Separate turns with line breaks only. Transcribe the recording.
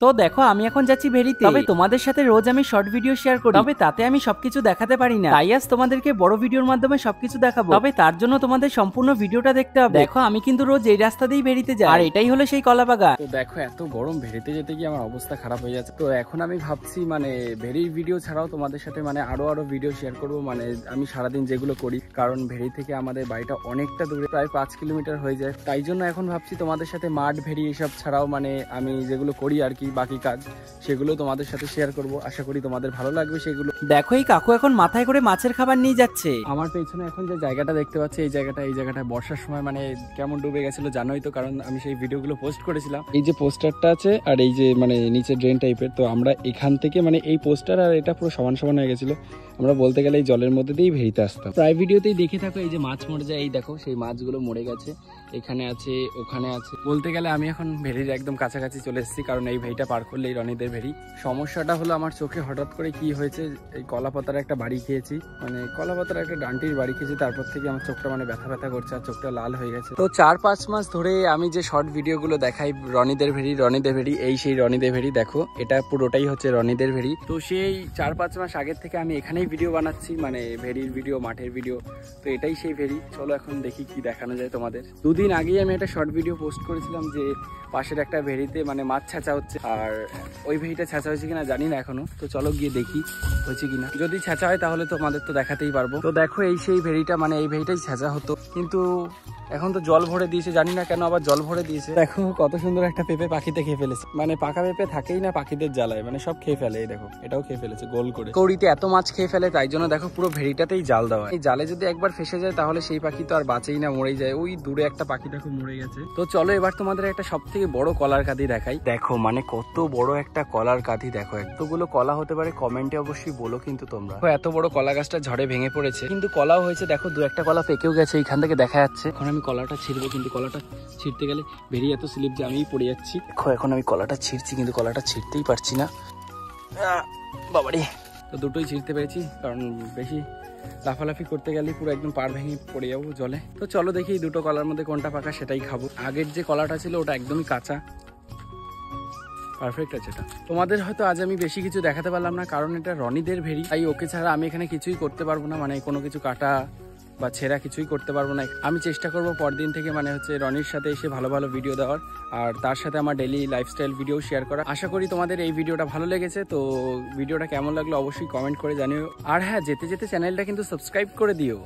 তো দেখো আমি এখন যাচ্ছি ভেরিতে। তবে তোমাদের সাথে রোজ আমি শর্ট ভিডিও শেয়ার করি, তবে তাতে আমি সবকিছু দেখাতে পারি না। তাই আজ তোমাদেরকে বড় ভিডিওর মাধ্যমে সবকিছু দেখাবো। তবে তার জন্য তোমাদের সম্পূর্ণ ভিডিওটা দেখতে হবে। দেখো আমি কিন্তু রোজ এই রাস্তা দিয়েই ভেরিতে যাই, আর এটাই হলো সেই কলা বাগান।
তো দেখো এত গরম, ভেরিতে যেতে গিয়ে আমার অবস্থা খারাপ হয়ে যাচ্ছে। তো এখন আমি ভাবছি মানে ভেরির ভিডিও ছাড়াও তোমাদের সাথে মানে আরো ভিডিও শেয়ার করব। মানে আমি সারাদিন যেগুলো করি, কারণ ভেরি থেকে আমাদের বাড়িটা অনেকটা দূরে, প্রায় 5 কিলোমিটার হয়ে যায়। তাই জন্য এখন ভাবছি তোমাদের সাথে মাঠ, ভেরি এসব ছাড়াও মানে আমি যেগুলো করি আর কি, বাকি কাজ, সেগুলো তোমাদের সাথে শেয়ার করব। আশা করি তোমাদের ভালো লাগবে সেগুলো।
দেখো এই কাকু এখন মাথায় করে মাছের খাবার নিয়ে যাচ্ছে।
আমার পেছনে এখন যে জায়গাটা দেখতে পাচ্ছি, এই জায়গাটা বর্ষার সময় মানে কেমন ডুবে গেছিল জানোই তো, কারণ আমি সেই ভিডিওগুলো পোস্ট করেছিলাম। এই যে পোস্টারটা আছে আর এই যে মানে নিচে ড্রেন টাইপের, তো আমরা এখান থেকে মানে এই পোস্টার আর এটা পুরো সমান সমান হয়ে গেছিল। আমরা বলতে গেলে এই জলের মধ্যে দিয়েই ভেরিতে আসতাম। প্রায় ভিডিওতেই দেখে থাকো এই যে মাছ মরে যায়, এই দেখো সেই মাছগুলো মরে গেছে, এখানে আছে ওখানে আছে। বলতে গেলে আমি এখন ভেরির একদম কাছাকাছি চলে এসেছি, কারণ এই ভেরিটা পার করলেই রনিদের ভেরি। সমস্যাটা হলো আমার চোখে হঠাৎ করে কি হয়েছে, এই কলাপাতার একটা বাড়ি খেয়েছি, মানে কলাপাতার একটা ডান্টির বাড়ি খেয়েছি, তারপর থেকে আমার চোখটা মানে ব্যথা করছে আর চোখটা লাল হয়ে গেছে। তো 4-5 মাস ধরে আমি যে শর্ট ভিডিওগুলো দেখাই রনিদের ভেরি, এই সেই রনিদের ভেরি, দেখো এটা পুরোটাই হচ্ছে রনিদের ভেরি। তো সেই 4-5 মাস আগের থেকে আমি এখানেই ভিডিও বানাচ্ছি, মানে ভেরির ভিডিও, মাঠের ভিডিও। তো এটাই সেই ভেরি। চলো এখন দেখি কি দেখানো যায় তোমাদের। দুদিন আগেই আমি একটা শর্ট ভিডিও পোস্ট করেছিলাম যে পাশের একটা ভেরিতে মানে মাছ ছাঁচা হচ্ছে, আর ওই ভেরিটা ছাঁচা হয়েছে কিনা জানি না এখনো। তো চলো গিয়ে দেখি হয়েছে কিনা। যদি ছাঁচা হয় তাহলে তোমাদের তো দেখাতেই পারবো। তো দেখো এই সেই ভেরিটা, মানে এই ভেরিটাই ছাঁচা হতো, কিন্তু এখন তো জল ভরে দিয়েছে, জানি না কেন আবার জল ভরে দিয়েছে। দেখো কত সুন্দর একটা পেঁপে পাখিতে খেয়ে ফেলেছে, মানে পাকা পেঁপে থাকেই না পাখিদের জ্বালায়, মানে সব খেয়ে ফেলে। এই দেখো এটাও খেয়ে ফেলেছে গোল করে। কৌড়িতে এত মাছ খেয়ে ফেলে, তাই জন্য দেখো পুরো ভেরিটাতেই জাল দেওয়া। এই জালে যদি একবার ফেসে যায় তাহলে সেই পাখি তো আর বাঁচেই না, মরেই যায়। ওই দূরে একটা পাখি দেখো মরে গেছে। তো চলো এবার তোমাদের একটা সব থেকে বড় কলার কাঁদি দেখাই। দেখো মানে কত বড় একটা কলার কাঁদি, দেখো এতগুলো কলা হতে পারে কমেন্টে অবশ্যই বলো কিন্তু তোমরা। এত বড় কলা গাছটা ঝড়ে ভেঙে পড়েছে, কিন্তু কলাও হয়েছে। দেখো 2-1টা কলা পেকেও গেছে, এইখান থেকে দেখা যাচ্ছে। এখন আমি কলাটা ছিঁড়বো, কিন্তু কলাটা ছিঁড়তে গেলে বেরিয়ে এত স্লিপ যে আমি পড়ে যাচ্ছি। দেখো এখন আমি কলাটা ছিঁড়ছি, কিন্তু কলাটা ছিঁড়তেই পারছি না। বাবারে, তো দুটোই ছিঁড়তে পেরেছি, কারণ বেশি লাফালাফি করতে গেলে পুরো একদম পার ভেঙে পড়ে যাবো জলে। তো চলো দেখি এই দুটো কলার মধ্যে কোনটা পাকা সেটাই খাবো। আগের যে কলাটা ছিল ওটা একদমই কাঁচা, পারফেক্ট আছে এটা। তোমাদের হয়তো আজ আমি বেশি কিছু দেখাতে পারলাম না, কারণ এটা রনিদের ভেরি, তাই ওকে ছাড়া আমি এখানে কিছুই করতে পারবো না, মানে কোনো কিছু কাটা বা ছেঁড়া কিছুই করতে পারবো না। আমি চেষ্টা করবো পরদিন থেকে মানে হচ্ছে রনির সাথে এসে ভালো ভালো ভিডিও দেওয়ার, আর তার সাথে আমার ডেইলি লাইফস্টাইল ভিডিও শেয়ার করা। আশা করি তোমাদের এই ভিডিওটা ভালো লেগেছে। তো ভিডিওটা কেমন লাগলো অবশ্যই কমেন্ট করে জানিও, আর হ্যাঁ যেতে যেতে চ্যানেলটা কিন্তু সাবস্ক্রাইব করে দিও।